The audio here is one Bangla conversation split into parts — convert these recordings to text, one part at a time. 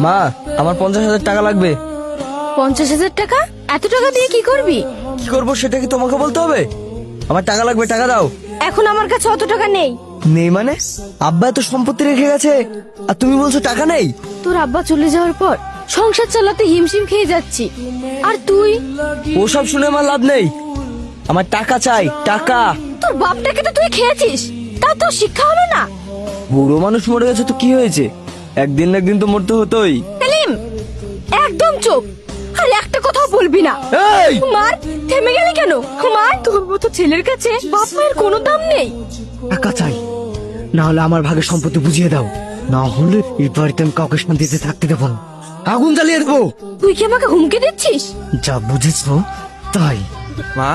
মা, আমার 50,000 টাকা লাগবে। 50,000 টাকা? এত টাকা দিয়ে কি করবি? কি করবো সেটা কি তোমাকে বলতে হবে? আমার টাকা লাগবে, টাকা দাও। এখন আমার কাছে অত টাকা নেই। নেই মানে? আব্বা এত সম্পত্তি রেখে গেছে আর তুমি বলছো টাকা নেই? তোর আব্বা চলে যাওয়ার পর সংসার চালাতে হিমশিম খেয়ে যাচ্ছি, আর তুই? ওসব শুনে আমার লাভ নেই, আমার টাকা চাই, টাকা। তোর বাপটাকে তো তুই খেয়েছিস, তা তো শিক্ষা হলো না। বুড়ো মানুষ মরে গেছে তো কি হয়েছে, একদিন না একদিন তো মরতে হতোই। সেলিম, একদম চুপ, আর একটা কথাও বলবি না। এই! মার, থেমে গেলি কেন? মার, তোর মতো ছেলের কাছে বাপ মায়ের কোনো দাম নেই। টাকা চাই, না হলে আমার ভাগে সম্পত্তি বুঝিয়ে দাও, না হলে এই বাড়িতে আমি কাউকে শান্তিতে থাকতে দেবো না, আগুন জ্বালিয়ে দেবো। তুই কি আমাকে হুমকি দিচ্ছিস? যা বুঝেছো তাই। মা,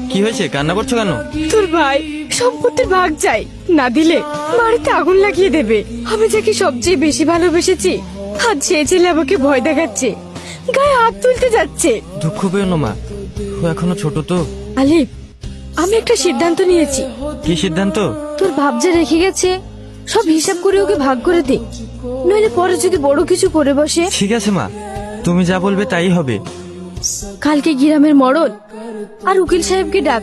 কি হয়েছে? কান্না করছো কেন? তোর ভাই সম্পত্তির ভাগ চাই, না দিলে বাড়িতে আগুন লাগিয়ে দেবে। আমি যাকে সবচেয়ে বেশি ভালোবেসেছি, আজ সেই ছেলে আমাকে ভয় দেখাচ্ছে, গায়ে হাত তুলতে যাচ্ছে। দুঃখ পেও না মা, ও এখনো ছোট তো। আলিফ, আমি একটা সিদ্ধান্ত নিয়েছি। কি সিদ্ধান্ত? তোর ভাব যে রেখে গেছে, সব হিসাব করে ওকে ভাগ করে দে, নইলে পরে যদি বড় কিছু করে বসে। ঠিক আছে মা, তুমি যা বলবে তাই হবে। কালকে গ্রামের মরল আর উকিল সাহেবকে ডাক।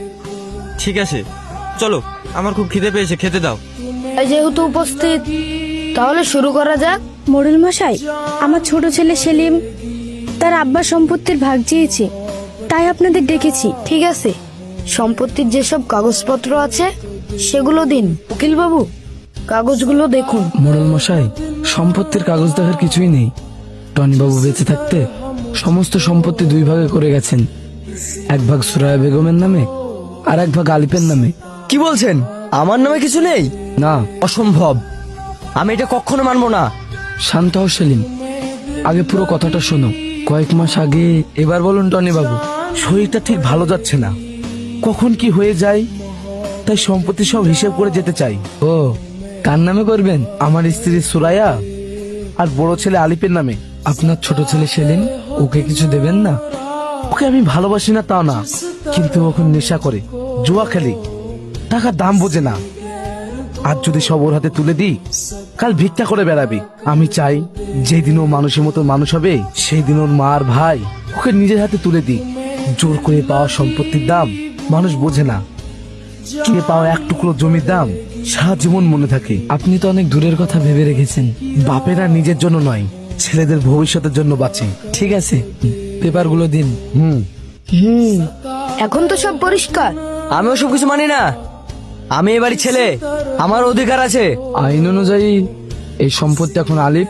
ঠিক আছে, চলো, আমার খুব খিদে পেয়েছে, খেতে দাও। যেহেতু উপস্থিত, তাহলে শুরু করা যাক। মোড়ল মশাই, আমার ছোট ছেলে সেলিম তার আব্বার সম্পত্তির ভাগ চেয়েছে, তাই আপনাদের ডেকেছি। ঠিক আছে, সম্পত্তির যেসব কাগজপত্র আছে সেগুলো দিন। উকিল বাবু, কাগজগুলো দেখুন। মোড়ল মশাই, সম্পত্তির কাগজ দেখার কিছুই নেই। টনি বাবু বেঁচে থাকতে সমস্ত সম্পত্তি 2 ভাগে করে গেছেন, 1 ভাগ সুরায়া বেগমের নামে আর 1 ভাগ আলিফের নামে। কি বলছেন? আমার নামে কিছু নেই? না, অসম্ভব, আমি এটা কখনো মানবো না। শান্ত হও সেলিম, আগে পুরো কথাটা শোনো। কয়েক মাস আগে, এবার বলুন টনি বাবু। শরীরটা ঠিক ভালো যাচ্ছে না, কখন কি হয়ে যায়, তাই সম্পত্তি সব হিসেব করে যেতে চাই। ও, কার নামে করবেন? আমার স্ত্রী সুরাইয়া আর বড় ছেলে আলিফের নামে। আপনার ছোট ছেলে সেলিম, ওকে কিছু দেবেন না? ওকে আমি ভালোবাসি না তা না, কিন্তু ওখন নেশা করে, জুয়া খেলে, টাকার দাম বোঝে না। আজ যদি সব ওর হাতে তুলে দিই, কাল ভিক্ষা করে বেড়াবি। আমি চাই যেদিন ও মানুষের মতো মানুষ হবে, সেই দিন ওর মা আর ভাই ওকে নিজের হাতে তুলে দিই। জোর করে পাওয়া সম্পত্তির দাম মানুষ বোঝে না, কিনে পাওয়া 1 টুকরো জমির দাম সারা জীবন মনে থাকে। আপনি তো অনেক দূরের কথা ভেবে রেখেছেন। বাপেরা নিজের জন্য নয়, ছেলেদের ভবিষ্যতের জন্য বাঁচে। ঠিক আছে, পেপারগুলো দিন। এখন তো সব পরিষ্কার। আমি ওসব কিছু মানি না, আমি এবারই ছেলে, আমার অধিকার আছে। আইন অনুযায়ী এই সম্পত্তি এখন আলিফ